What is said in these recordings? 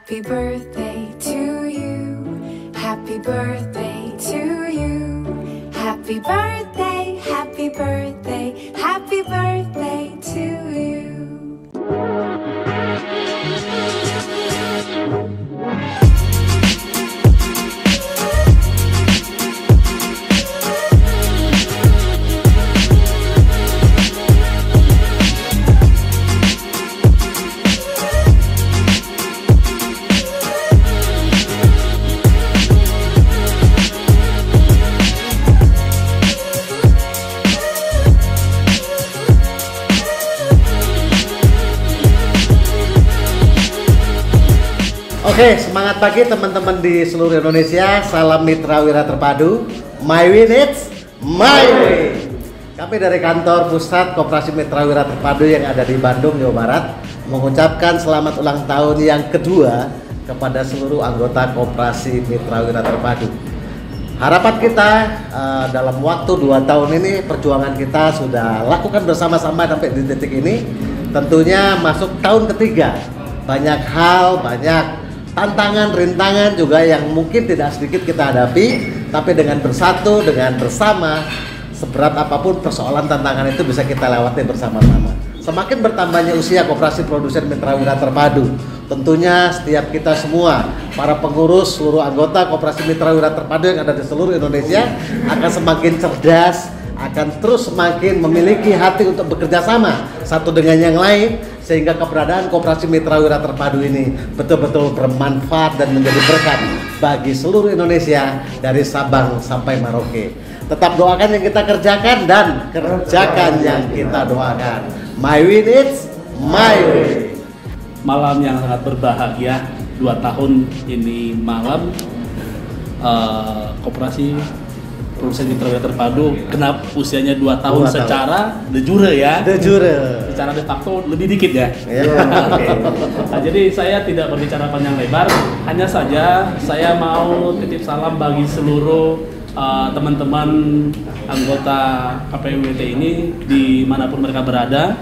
Happy birthday to you. Happy birthday to you. Happy birthday, happy birthday, happy birthday to you. Oke, semangat pagi teman-teman di seluruh Indonesia. Salam Mitra Wira Terpadu. My Win It's My Way. Kami dari kantor pusat Koperasi Mitra Wira Terpadu yang ada di Bandung, Jawa Barat mengucapkan selamat ulang tahun yang kedua kepada seluruh anggota Koperasi Mitra Wira Terpadu. Harapan kita dalam waktu 2 tahun ini perjuangan kita sudah lakukan bersama-sama sampai di titik ini. Tentunya masuk tahun ketiga. Banyak hal, banyak tantangan, rintangan juga yang mungkin tidak sedikit kita hadapi, tapi dengan bersatu, dengan bersama, seberat apapun persoalan tantangan itu bisa kita lewati bersama-sama. Semakin bertambahnya usia Koperasi Produsen Mitra Wira Terpadu, tentunya setiap kita semua, para pengurus, seluruh anggota Koperasi Mitra Wira Terpadu yang ada di seluruh Indonesia akan semakin cerdas, akan terus semakin memiliki hati untuk bekerja sama satu dengan yang lain, sehingga keberadaan Koperasi Mitra Wira Terpadu ini betul-betul bermanfaat dan menjadi berkat bagi seluruh Indonesia dari Sabang sampai Merauke. Tetap doakan yang kita kerjakan dan kerjakan yang kita doakan. My Win It's My Way. Malam yang sangat berbahagia, 2 tahun ini malam Koperasi Produsen Mitra Wira Terpadu kenapa usianya 2 tahun secara de jure ya. De jure. Secara de facto lebih dikit ya. Okay. Nah, jadi saya tidak berbicara panjang lebar, hanya saja saya mau titip salam bagi seluruh teman-teman anggota KPWT ini dimanapun mereka berada,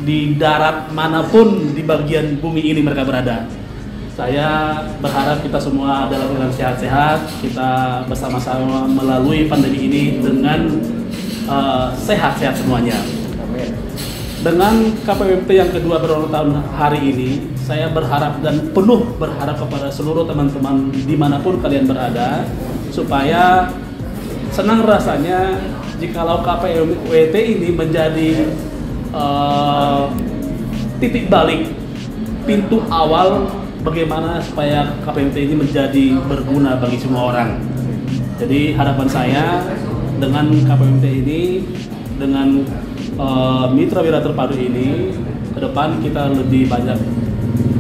di darat manapun di bagian bumi ini mereka berada. Saya berharap kita semua dalam keadaan sehat-sehat, kita bersama-sama melalui pandemi ini dengan sehat-sehat semuanya. Amin. Dengan KPWT yang kedua berulang tahun hari ini, saya berharap dan penuh berharap kepada seluruh teman-teman dimanapun kalian berada, supaya senang rasanya jikalau KPWT ini menjadi titik balik, pintu awal bagaimana supaya KPWT ini menjadi berguna bagi semua orang. Jadi harapan saya dengan KPWT ini, dengan Mitra Wira Terpadu ini, ke depan kita lebih banyak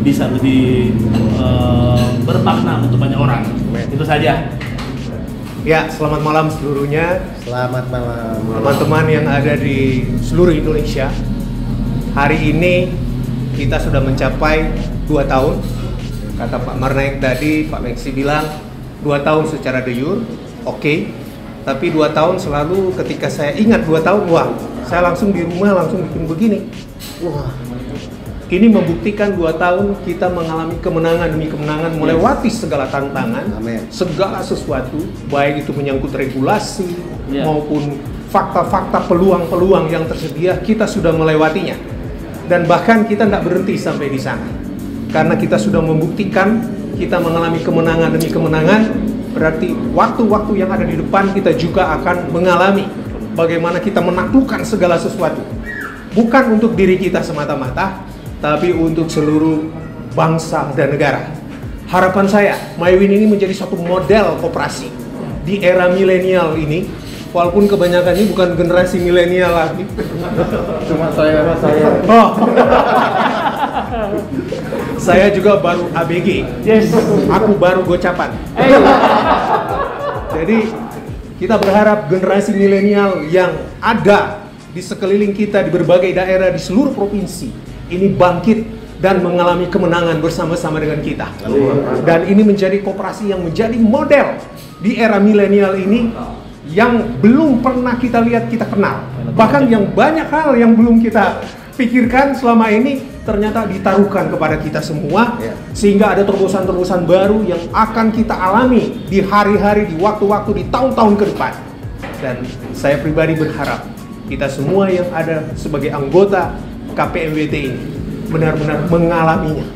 bisa lebih bermakna untuk banyak orang. Itu saja. Ya, selamat malam seluruhnya. Selamat malam Teman-teman yang ada di seluruh Indonesia. Hari ini kita sudah mencapai 2 tahun. Kata Pak Marnaik tadi, Pak Meksi bilang 2 tahun secara de jure, oke. Tapi 2 tahun selalu ketika saya ingat 2 tahun, wah, saya langsung di rumah langsung bikin begini. Wah, ini membuktikan 2 tahun kita mengalami kemenangan demi kemenangan, melewati segala tantangan, Amin. segala sesuatu, baik itu menyangkut regulasi maupun fakta-fakta peluang-peluang yang tersedia, kita sudah melewatinya. Dan bahkan kita tidak berhenti sampai di sana. Karena kita sudah membuktikan kita mengalami kemenangan demi kemenangan, berarti waktu-waktu yang ada di depan kita juga akan mengalami bagaimana kita menaklukkan segala sesuatu. Bukan untuk diri kita semata-mata, tapi untuk seluruh bangsa dan negara. Harapan saya, My Win ini menjadi suatu model koperasi di era milenial ini, walaupun kebanyakan ini bukan generasi milenial lagi. Cuma saya. Oh. Saya juga baru ABG. Yes. Aku baru gocapan. Jadi kita berharap generasi milenial yang ada di sekeliling kita di berbagai daerah di seluruh provinsi ini bangkit dan mengalami kemenangan bersama-sama dengan kita. Dan ini menjadi koperasi yang menjadi model di era milenial ini yang belum pernah kita lihat, kita kenal. Bahkan yang banyak hal yang belum kita pikirkan selama ini ternyata ditaruhkan kepada kita semua, sehingga ada terobosan-terobosan baru yang akan kita alami di hari-hari, di waktu-waktu, di tahun-tahun ke depan. Dan saya pribadi berharap kita semua yang ada sebagai anggota KPMWT ini benar-benar mengalaminya.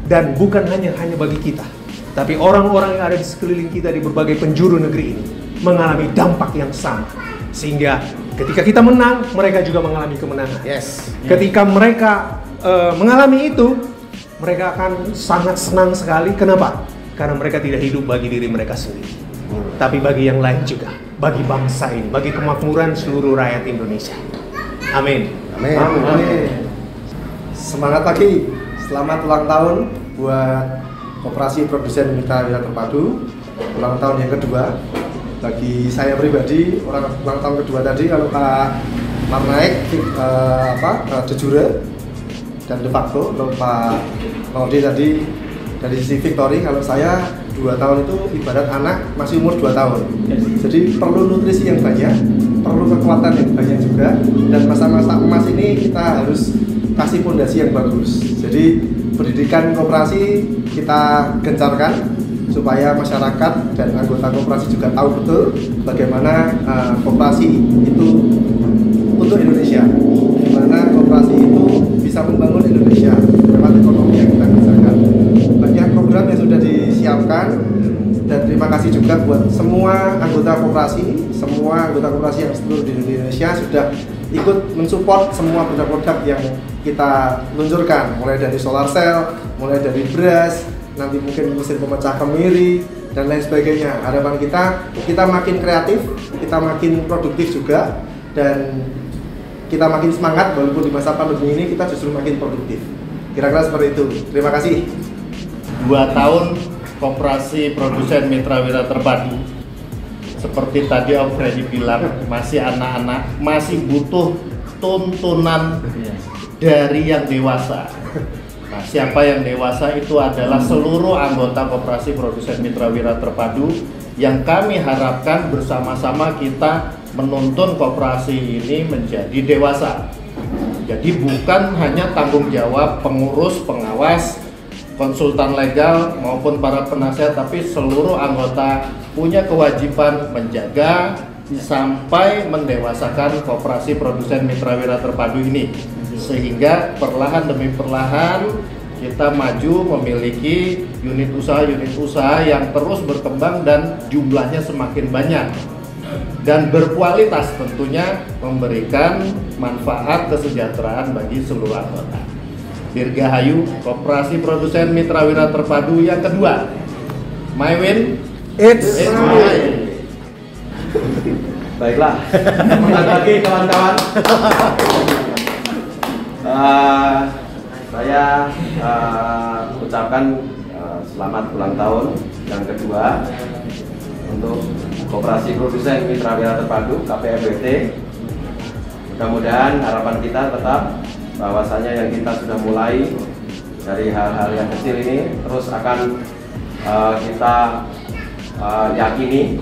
Dan bukan hanya bagi kita, tapi orang-orang yang ada di sekeliling kita di berbagai penjuru negeri ini mengalami dampak yang sama. Sehingga ketika kita menang, mereka juga mengalami kemenangan. Ketika mereka mengalami itu, mereka akan sangat senang sekali. Kenapa? Karena mereka tidak hidup bagi diri mereka sendiri, tapi bagi yang lain juga, bagi bangsa ini, bagi kemakmuran seluruh rakyat Indonesia. Amin. Amin. Semangat lagi, selamat ulang tahun buat Koperasi Produsen Mitra Wira Terpadu, ulang tahun yang kedua. Bagi saya pribadi, ulang tahun kedua tadi, kalau Pak Marnaik de jure dan de facto, kalau Pak Laude tadi dari sisi victory, kalau saya 2 tahun itu ibarat anak masih umur 2 tahun. Jadi perlu nutrisi yang banyak, perlu kekuatan yang banyak juga, dan masa-masa emas ini kita harus kasih fondasi yang bagus. Jadi pendidikan koperasi kita gencarkan supaya masyarakat dan anggota koperasi juga tahu betul bagaimana koperasi itu untuk Indonesia, bagaimana koperasi itu bisa membangun Indonesia lewat ekonomi yang kita kerjakan. Banyak program yang sudah disiapkan, dan terima kasih juga buat semua anggota koperasi, yang seluruh di Indonesia sudah ikut mensupport semua produk-produk yang kita luncurkan, mulai dari solar cell, mulai dari beras, nanti mungkin mesin pemecah kemiri dan lain sebagainya. Harapan kita makin kreatif, kita makin produktif juga, dan kita makin semangat walaupun di masa pandemi ini kita justru makin produktif. Kira-kira seperti itu. Terima kasih. 2 tahun Koperasi Produsen Mitra Wira Terpadu, seperti tadi Om Freddy bilang, masih anak-anak, masih butuh tuntunan dari yang dewasa. Nah, siapa yang dewasa itu adalah seluruh anggota Koperasi Produsen Mitra Wira Terpadu, yang kami harapkan bersama-sama kita menuntun koperasi ini menjadi dewasa. Jadi bukan hanya tanggung jawab pengurus, pengawas, konsultan legal maupun para penasihat, tapi seluruh anggota punya kewajiban menjaga sampai mendewasakan Koperasi Produsen Mitra Wira Terpadu ini, sehingga perlahan demi perlahan kita maju memiliki unit usaha yang terus berkembang dan jumlahnya semakin banyak dan berkualitas, tentunya memberikan manfaat kesejahteraan bagi seluruh anggota. Dirgahayu Koperasi Produsen Mitra Wira Terpadu yang kedua. My win, It's mine. Baiklah, semangat lagi kawan-kawan. Saya ucapkan selamat ulang tahun yang kedua untuk Koperasi Produsen Mitra Wira Terpadu KPMWT. Mudah-mudahan harapan kita tetap bahwasanya yang kita sudah mulai dari hal-hal yang kecil ini terus akan kita yakini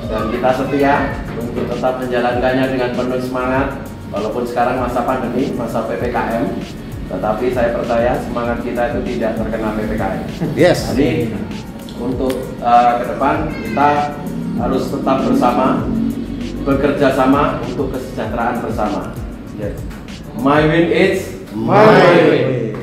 dan kita setia untuk tetap menjalankannya dengan penuh semangat. Walaupun sekarang masa pandemi, masa PPKM, tetapi saya percaya semangat kita itu tidak terkena PPKM. Jadi untuk ke depan kita harus tetap bersama, bekerja sama untuk kesejahteraan bersama. My win is my way.